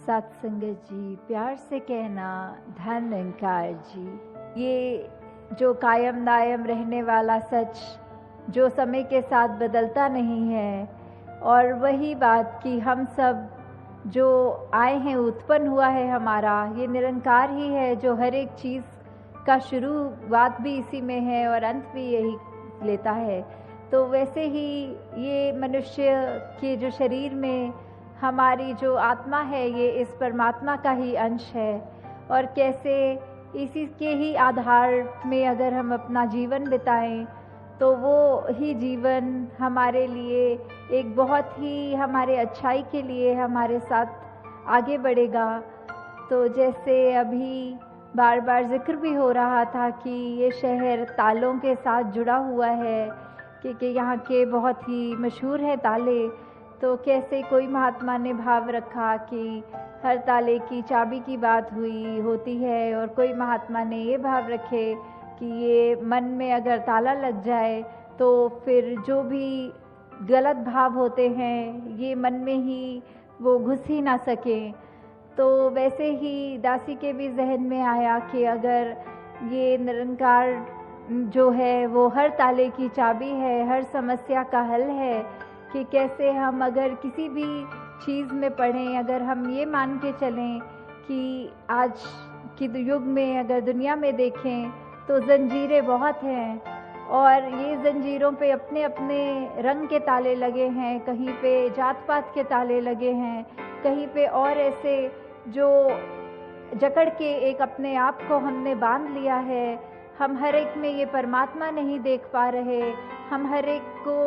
सत्संगत जी, प्यार से कहना धन निरंकार जी। ये जो कायम दायम रहने वाला सच, जो समय के साथ बदलता नहीं है, और वही बात कि हम सब जो आए हैं, उत्पन्न हुआ है हमारा, ये निरंकार ही है जो हर एक चीज़ का शुरुआत भी इसी में है और अंत भी यही लेता है। तो वैसे ही ये मनुष्य के जो शरीर में हमारी जो आत्मा है, ये इस परमात्मा का ही अंश है, और कैसे इसी के ही आधार में अगर हम अपना जीवन बिताएं तो वो ही जीवन हमारे लिए एक बहुत ही हमारे अच्छाई के लिए हमारे साथ आगे बढ़ेगा। तो जैसे अभी बार बार जिक्र भी हो रहा था कि ये शहर तालों के साथ जुड़ा हुआ है, क्योंकि यहाँ के बहुत ही मशहूर है ताले। तो कैसे कोई महात्मा ने भाव रखा कि हर ताले की चाबी की बात होती है, और कोई महात्मा ने ये भाव रखे कि ये मन में अगर ताला लग जाए तो फिर जो भी गलत भाव होते हैं ये मन में ही वो घुस ही ना सकें। तो वैसे ही दासी के भी जहन में आया कि अगर ये निरंकार जो है वो हर ताले की चाबी है, हर समस्या का हल है, कि कैसे हम अगर किसी भी चीज़ में पढ़ें, अगर हम ये मान के चलें कि आज की युग में अगर दुनिया में देखें तो जंजीरें बहुत हैं, और ये जंजीरों पे अपने अपने रंग के ताले लगे हैं, कहीं पे जात पात के ताले लगे हैं, कहीं पे और ऐसे जो जकड़ के एक अपने आप को हमने बांध लिया है। हम हर एक में ये परमात्मा नहीं देख पा रहे, हम हर एक को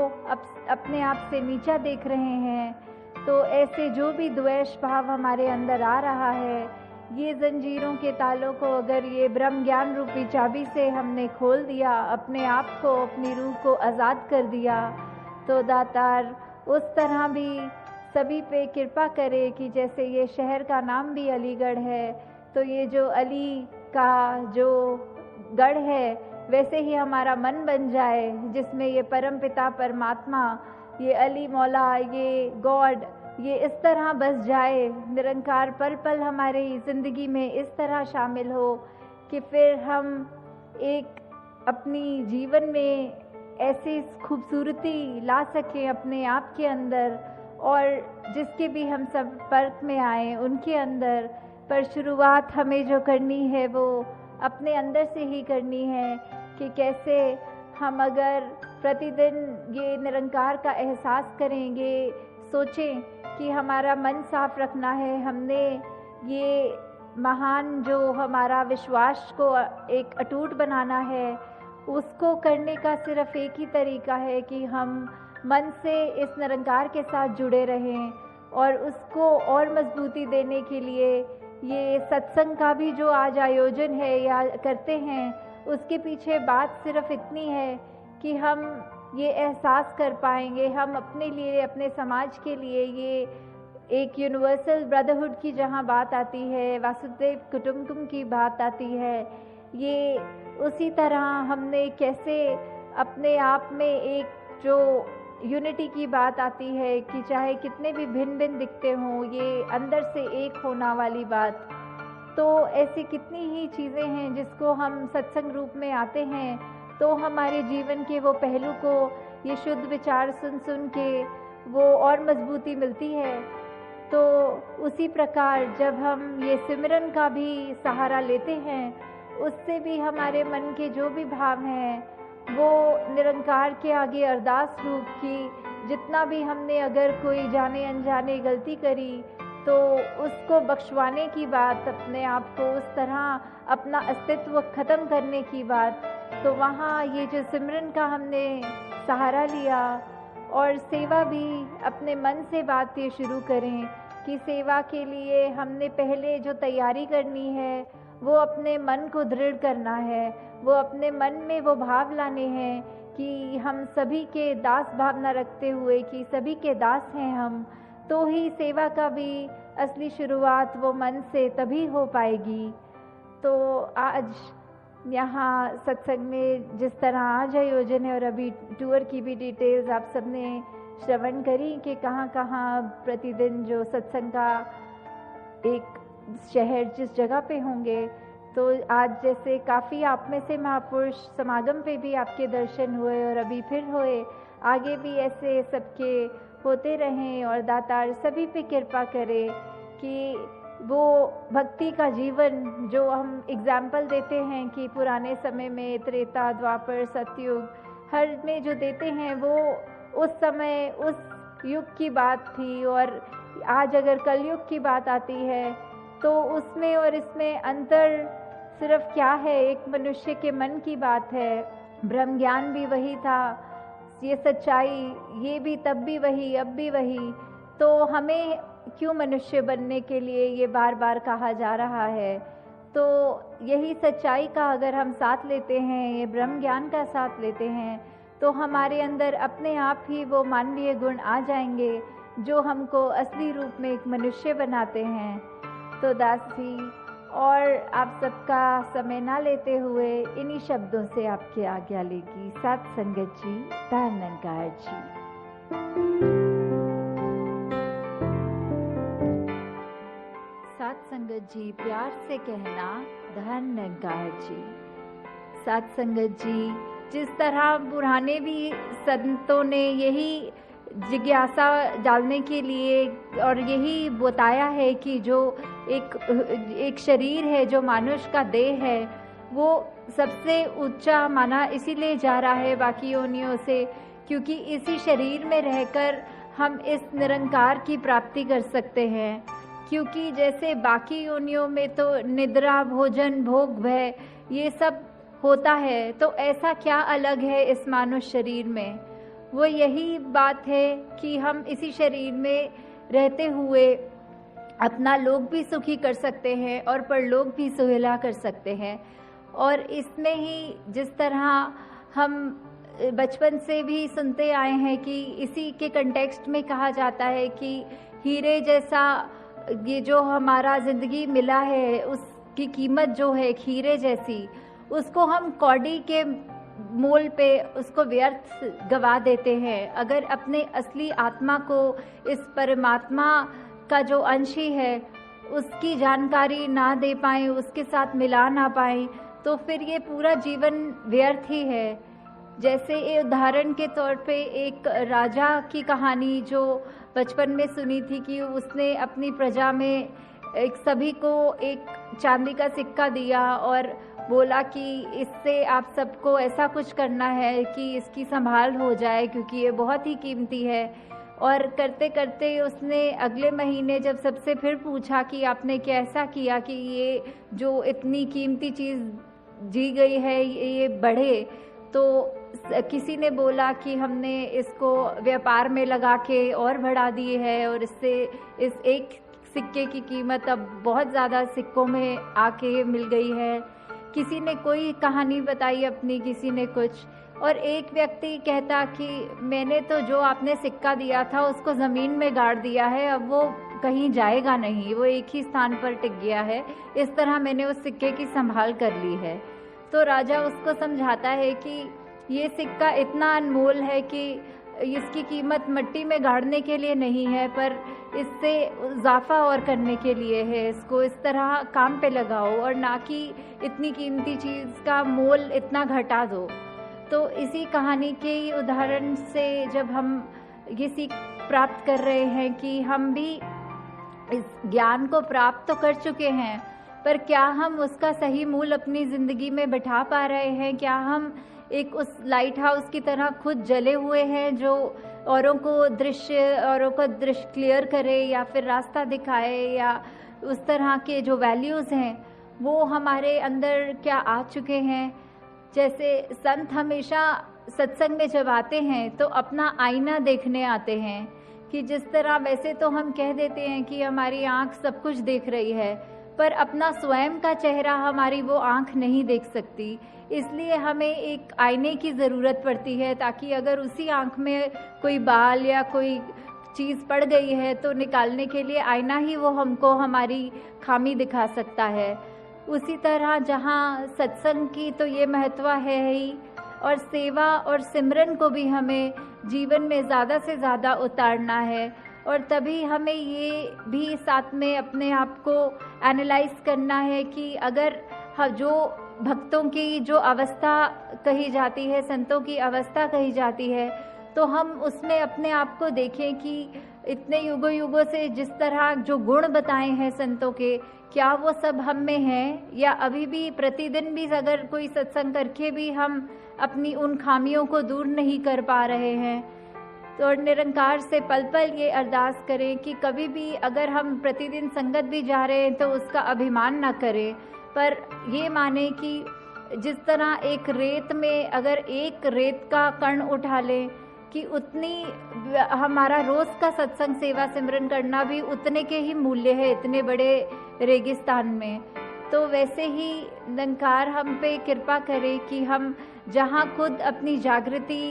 अपने आप से नीचा देख रहे हैं। तो ऐसे जो भी द्वेष भाव हमारे अंदर आ रहा है, ये जंजीरों के तालों को अगर ये ब्रह्म ज्ञान रूपी चाबी से हमने खोल दिया, अपने आप को, अपनी रूह को आज़ाद कर दिया, तो दातार उस तरह भी सभी पे कृपा करे कि जैसे ये शहर का नाम भी अलीगढ़ है, तो ये जो अली का जो गढ़ है, वैसे ही हमारा मन बन जाए जिसमें ये परमपिता परमात्मा, ये अली मौला, ये गॉड, ये इस तरह बस जाए, निरंकार पल पल हमारी ज़िंदगी में इस तरह शामिल हो कि फिर हम एक अपनी जीवन में ऐसी खूबसूरती ला सकें अपने आप के अंदर, और जिसके भी हम संपर्क में आए उनके अंदर। पर शुरुआत हमें जो करनी है वो अपने अंदर से ही करनी है, कि कैसे हम अगर प्रतिदिन ये निरंकार का एहसास करेंगे, सोचें कि हमारा मन साफ रखना है, हमने ये महान जो हमारा विश्वास को एक अटूट बनाना है, उसको करने का सिर्फ एक ही तरीका है कि हम मन से इस निरंकार के साथ जुड़े रहें। और उसको और मजबूती देने के लिए ये सत्संग का भी जो आज आयोजन है या करते हैं, उसके पीछे बात सिर्फ इतनी है कि हम ये एहसास कर पाएंगे, हम अपने लिए, अपने समाज के लिए, ये एक यूनिवर्सल ब्रदरहुड की जहाँ बात आती है, वासुदेव कुटुंबकम की बात आती है, ये उसी तरह हमने कैसे अपने आप में एक जो यूनिटी की बात आती है कि चाहे कितने भी भिन्न भिन्न दिखते हों, ये अंदर से एक होना वाली बात। तो ऐसी कितनी ही चीज़ें हैं जिसको हम सत्संग रूप में आते हैं तो हमारे जीवन के वो पहलू को ये शुद्ध विचार सुन सुन के वो और मजबूती मिलती है। तो उसी प्रकार जब हम ये सिमरन का भी सहारा लेते हैं, उससे भी हमारे मन के जो भी भाव हैं वो निरंकार के आगे अरदास रूप की, जितना भी हमने अगर कोई जाने अनजाने गलती करी तो उसको बख्शवाने की बात, अपने आप को उस तरह अपना अस्तित्व ख़त्म करने की बात। तो वहाँ ये जो सिमरन का हमने सहारा लिया, और सेवा भी अपने मन से बात ये शुरू करें कि सेवा के लिए हमने पहले जो तैयारी करनी है वो अपने मन को दृढ़ करना है, वो अपने मन में वो भाव लाने हैं कि हम सभी के दास भावना रखते हुए कि सभी के दास हैं हम, तो ही सेवा का भी असली शुरुआत वो मन से तभी हो पाएगी। तो आज यहाँ सत्संग में जिस तरह आज आयोजन है, और अभी टूर की भी डिटेल्स आप सबने श्रवण करी कि कहाँ कहाँ प्रतिदिन जो सत्संग का एक शहर जिस जगह पे होंगे, तो आज जैसे काफ़ी आप में से महापुरुष समागम पे भी आपके दर्शन हुए और अभी फिर हुए, आगे भी ऐसे सबके होते रहें और दातार सभी पे कृपा करे कि वो भक्ति का जीवन जो हम एग्जाम्पल देते हैं कि पुराने समय में त्रेता द्वापर सतयुग हर में जो देते हैं वो उस समय उस युग की बात थी, और आज अगर कलयुग की बात आती है तो उसमें और इसमें अंतर सिर्फ क्या है, एक मनुष्य के मन की बात है। ब्रह्म ज्ञान भी वही था, ये सच्चाई ये भी तब भी वही अब भी वही, तो हमें क्यों मनुष्य बनने के लिए ये बार बार कहा जा रहा है। तो यही सच्चाई का अगर हम साथ लेते हैं, ये ब्रह्म ज्ञान का साथ लेते हैं, तो हमारे अंदर अपने आप ही वो मानवीय गुण आ जाएंगे जो हमको असली रूप में एक मनुष्य बनाते हैं। तो दास जी, और आप सबका समय ना लेते हुए इन्हीं शब्दों से आपकी आज्ञा लेगी सात संगत जी, धन निरंकार जी। सात संगत जी, प्यार से कहना धन निरंकार जी। सात संगत जी, जिस तरह पुराने भी संतों ने यही जिज्ञासा डालने के लिए और यही बताया है कि जो एक शरीर है, जो मनुष्य का देह है, वो सबसे ऊंचा माना इसीलिए जा रहा है बाकी योनियों से, क्योंकि इसी शरीर में रहकर हम इस निरंकार की प्राप्ति कर सकते हैं। क्योंकि जैसे बाकी योनियों में तो निद्रा, भोजन, भोग, भय ये सब होता है, तो ऐसा क्या अलग है इस मानव शरीर में। वो यही बात है कि हम इसी शरीर में रहते हुए अपना लोक भी सुखी कर सकते हैं और परलोक भी सुहेला कर सकते हैं। और इसमें ही जिस तरह हम बचपन से भी सुनते आए हैं कि इसी के कंटेक्स्ट में कहा जाता है कि हीरे जैसा ये जो हमारा ज़िंदगी मिला है उसकी कीमत जो है हीरे जैसी, उसको हम कौड़ी के मोल पे उसको व्यर्थ गवा देते हैं। अगर अपने असली आत्मा को, इस परमात्मा का जो अंश ही है, उसकी जानकारी ना दे पाएँ, उसके साथ मिला ना पाएँ, तो फिर ये पूरा जीवन व्यर्थ ही है। जैसे ये उदाहरण के तौर पे एक राजा की कहानी जो बचपन में सुनी थी कि उसने अपनी प्रजा में एक सभी को एक चांदी का सिक्का दिया और बोला कि इससे आप सबको ऐसा कुछ करना है कि इसकी संभाल हो जाए, क्योंकि ये बहुत ही कीमती है। और करते करते उसने अगले महीने जब सबसे फिर पूछा कि आपने कैसा किया कि ये जो इतनी कीमती चीज़ दी गई है ये बढ़े, तो किसी ने बोला कि हमने इसको व्यापार में लगा के और बढ़ा दी है और इससे इस एक सिक्के की कीमत अब बहुत ज़्यादा सिक्कों में आके मिल गई है। किसी ने कोई कहानी बताई अपनी, किसी ने कुछ, और एक व्यक्ति कहता कि मैंने तो जो आपने सिक्का दिया था उसको ज़मीन में गाड़ दिया है, अब वो कहीं जाएगा नहीं, वो एक ही स्थान पर टिक गया है, इस तरह मैंने उस सिक्के की संभाल कर ली है। तो राजा उसको समझाता है कि ये सिक्का इतना अनमोल है कि इसकी कीमत मिट्टी में गाड़ने के लिए नहीं है, पर इससे इजाफा और करने के लिए है। इसको इस तरह काम पे लगाओ और ना कि इतनी कीमती चीज़ का मोल इतना घटा दो। तो इसी कहानी के उदाहरण से जब हम ये सीख प्राप्त कर रहे हैं कि हम भी इस ज्ञान को प्राप्त तो कर चुके हैं, पर क्या हम उसका सही मूल अपनी ज़िंदगी में बिठा पा रहे हैं? क्या हम एक उस लाइट हाउस की तरह खुद जले हुए हैं जो औरों को दृश्य क्लियर करे या फिर रास्ता दिखाए, या उस तरह के जो वैल्यूज़ हैं वो हमारे अंदर क्या आ चुके हैं? जैसे संत हमेशा सत्संग में जब आते हैं तो अपना आईना देखने आते हैं कि जिस तरह वैसे तो हम कह देते हैं कि हमारी आँख सब कुछ देख रही है, पर अपना स्वयं का चेहरा हमारी वो आँख नहीं देख सकती। इसलिए हमें एक आईने की ज़रूरत पड़ती है, ताकि अगर उसी आँख में कोई बाल या कोई चीज़ पड़ गई है तो निकालने के लिए आईना ही वो हमको हमारी खामी दिखा सकता है। उसी तरह जहाँ सत्संग की तो ये महत्व है ही, और सेवा और सिमरन को भी हमें जीवन में ज़्यादा से ज़्यादा उतारना है। और तभी हमें ये भी साथ में अपने आप को एनालाइज करना है कि अगर जो भक्तों की जो अवस्था कही जाती है, संतों की अवस्था कही जाती है, तो हम उसमें अपने आप को देखें कि इतने युगों युगों से जिस तरह जो गुण बताए हैं संतों के, क्या वो सब हम में हैं, या अभी भी प्रतिदिन भी अगर कोई सत्संग करके भी हम अपनी उन खामियों को दूर नहीं कर पा रहे हैं। तो निरंकार से पल पल ये अरदास करें कि कभी भी अगर हम प्रतिदिन संगत भी जा रहे हैं तो उसका अभिमान ना करें, पर ये माने कि जिस तरह एक रेत में अगर एक रेत का कण उठा लें कि उतनी हमारा रोज का सत्संग सेवा सिमरन करना भी उतने के ही मूल्य है इतने बड़े रेगिस्तान में। तो वैसे ही निरंकार हम पे कृपा करे कि हम जहाँ खुद अपनी जागृति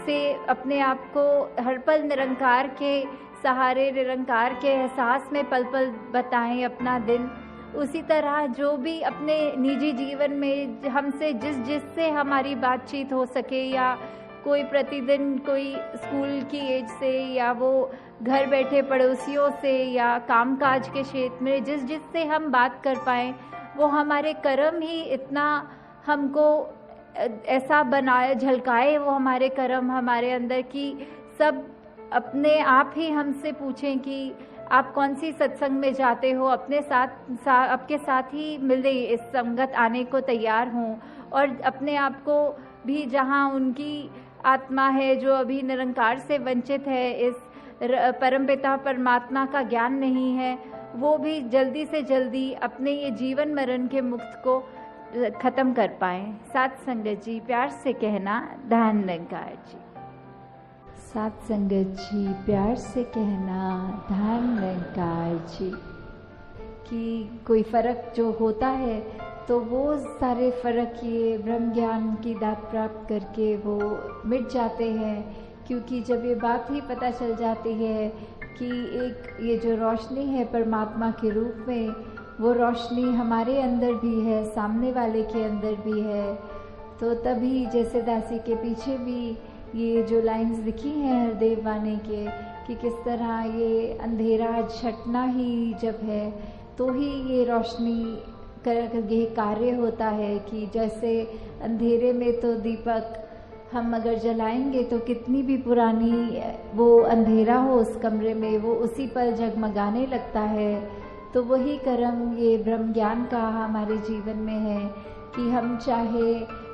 से अपने आप को हर पल निरंकार के सहारे, निरंकार के एहसास में पल पल बताएं अपना दिन, उसी तरह जो भी अपने निजी जीवन में हमसे जिससे हमारी बातचीत हो सके, या कोई प्रतिदिन कोई स्कूल की एज से, या वो घर बैठे पड़ोसियों से, या कामकाज के क्षेत्र में जिससे हम बात कर पाएँ, वो हमारे कर्म ही इतना हमको ऐसा बनाए, झलकाए वो हमारे कर्म हमारे अंदर कि सब अपने आप ही हमसे पूछें कि आप कौन सी सत्संग में जाते हो, अपने साथ आपके साथ ही मिले इस संगत आने को तैयार हों, और अपने आप को भी जहाँ उनकी आत्मा है जो अभी निरंकार से वंचित है, इस परमपिता परमात्मा का ज्ञान नहीं है, वो भी जल्दी से जल्दी अपने ये जीवन मरण के मुक्त को खत्म कर पाएं। साथ संगत जी प्यार से कहना, धन निरंकार जी। साथ संगत जी प्यार से कहना, धन निरंकार जी, कि कोई फर्क जो होता है तो वो सारे फर्क ये ब्रह्म ज्ञान की दात प्राप्त करके वो मिट जाते हैं, क्योंकि जब ये बात ही पता चल जाती है कि एक ये जो रोशनी है परमात्मा के रूप में, वो रोशनी हमारे अंदर भी है, सामने वाले के अंदर भी है, तो तभी जैसे दासी के पीछे भी ये जो लाइंस लिखी हैं हरदेव वाणी के, कि किस तरह ये अंधेरा छटना ही जब है तो ही ये रोशनी ये कार्य होता है, कि जैसे अंधेरे में तो दीपक हम अगर जलाएंगे तो कितनी भी पुरानी वो अंधेरा हो उस कमरे में, वो उसी पल जगमगाने लगता है। तो वही कर्म ये ब्रह्म ज्ञान का हमारे जीवन में है कि हम चाहे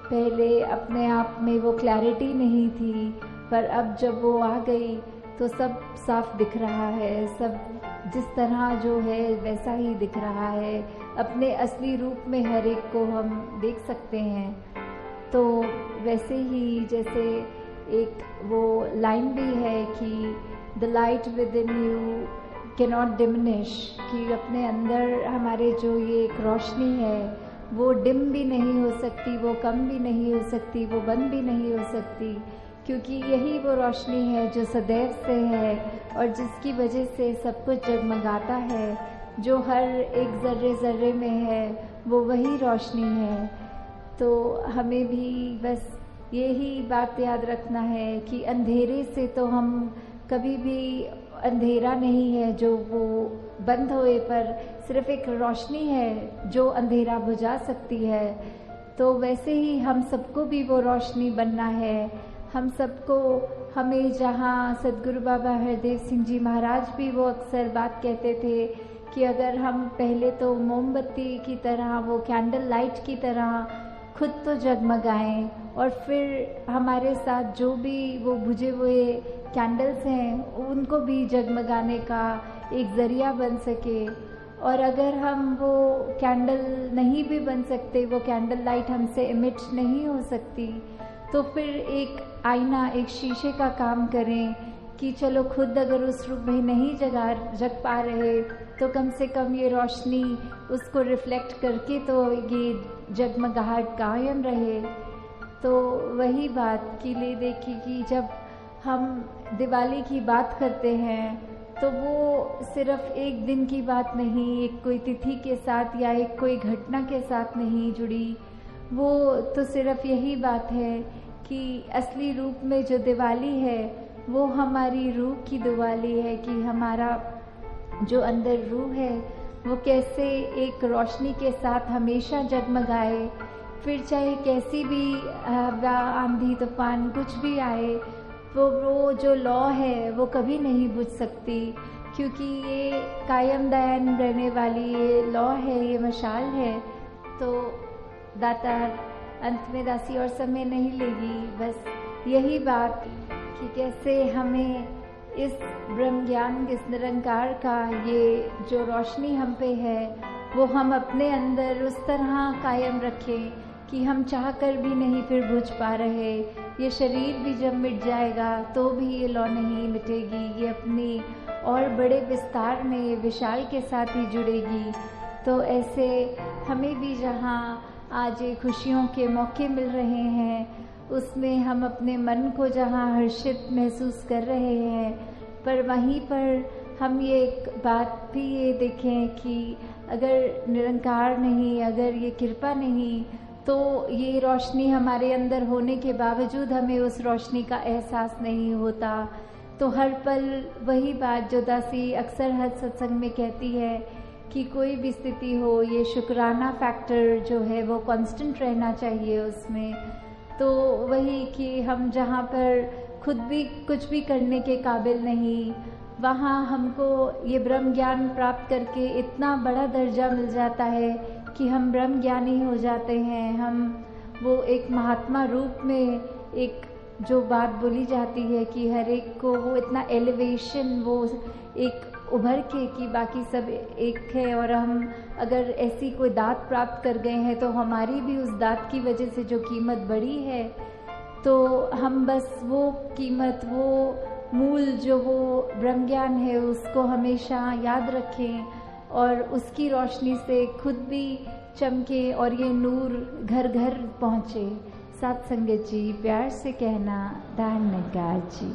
पहले अपने आप में वो क्लैरिटी नहीं थी, पर अब जब वो आ गई तो सब साफ दिख रहा है, सब जिस तरह जो है वैसा ही दिख रहा है, अपने असली रूप में हर एक को हम देख सकते हैं। तो वैसे ही जैसे एक वो लाइन भी है कि the light with in you cannot diminish, कि अपने अंदर हमारे जो ये एक रोशनी है वो डिम भी नहीं हो सकती, वो कम भी नहीं हो सकती, वो बंद भी नहीं हो सकती, क्योंकि यही वो रोशनी है जो सदैव से है और जिसकी वजह से सब कुछ जगमगाता है, जो हर एक ज़र्रे ज़र्रे में है वो वही रोशनी है। तो हमें भी बस यही बात याद रखना है कि अंधेरे से तो हम कभी भी, अंधेरा नहीं है जो वो बंद होए, पर सिर्फ एक रोशनी है जो अंधेरा बुझा सकती है। तो वैसे ही हम सबको भी वो रोशनी बनना है। हम सबको, हमें जहाँ सद्गुरु बाबा हरदेव सिंह जी महाराज भी वो अक्सर बात कहते थे कि अगर हम पहले तो मोमबत्ती की तरह, वो कैंडल लाइट की तरह खुद तो जगमगाएं, और फिर हमारे साथ जो भी वो बुझे हुए कैंडल्स हैं उनको भी जगमगाने का एक ज़रिया बन सके। और अगर हम वो कैंडल नहीं भी बन सकते, वो कैंडल लाइट हमसे इमिट नहीं हो सकती, तो फिर एक आईना, एक शीशे का काम करें कि चलो खुद अगर उस रूप में नहीं जग पा रहे तो कम से कम ये रोशनी उसको रिफ्लेक्ट करके तो ये जगमगाहट कायम रहे। तो वही बात कि ले देखी कि जब हम दिवाली की बात करते हैं तो वो सिर्फ एक दिन की बात नहीं, एक कोई तिथि के साथ या एक कोई घटना के साथ नहीं जुड़ी, वो तो सिर्फ यही बात है कि असली रूप में जो दिवाली है वो हमारी रूह की दुआली है कि हमारा जो अंदर रूह है वो कैसे एक रोशनी के साथ हमेशा जगमगाए, फिर चाहे कैसी भी हवा, आंधी, तूफान कुछ भी आए, वो जो लौ है वो कभी नहीं बुझ सकती, क्योंकि ये कायम दायम रहने वाली ये लौ है, ये मशाल है। तो दातार अंत में दासी और समय नहीं लेगी, बस यही बात कि कैसे हमें इस ब्रह्म ज्ञान, इस निरंकार का ये जो रोशनी हम पे है वो हम अपने अंदर उस तरह कायम रखें कि हम चाह कर भी नहीं फिर बुझ पा रहे। ये शरीर भी जब मिट जाएगा तो भी ये लौ नहीं मिटेगी, ये अपनी और बड़े विस्तार में विशाल के साथ ही जुड़ेगी। तो ऐसे हमें भी जहाँ आज ये खुशियों के मौके मिल रहे हैं उसमें हम अपने मन को जहाँ हर्षित महसूस कर रहे हैं, पर वहीं पर हम ये एक बात भी ये देखें कि अगर निरंकार नहीं, अगर ये कृपा नहीं, तो ये रोशनी हमारे अंदर होने के बावजूद हमें उस रोशनी का एहसास नहीं होता। तो हर पल वही बात जो दासी अक्सर हर सत्संग में कहती है कि कोई भी स्थिति हो, ये शुक्राना फैक्टर जो है वो कांस्टेंट रहना चाहिए उसमें। तो वही कि हम जहाँ पर खुद भी कुछ भी करने के काबिल नहीं, वहाँ हमको ये ब्रह्म ज्ञान प्राप्त करके इतना बड़ा दर्जा मिल जाता है कि हम ब्रह्म ज्ञानी हो जाते हैं। हम वो एक महात्मा रूप में, एक जो बात बोली जाती है कि हर एक को वो इतना एलिवेशन, वो एक उभर के कि बाकी सब एक है, और हम अगर ऐसी कोई दात प्राप्त कर गए हैं तो हमारी भी उस दात की वजह से जो कीमत बढ़ी है, तो हम बस वो कीमत, वो मूल जो वो ब्रह्म ज्ञान है उसको हमेशा याद रखें और उसकी रोशनी से खुद भी चमके और ये नूर घर घर पहुँचे। साथ संगत जी, प्यार से कहना, दान निकार जी।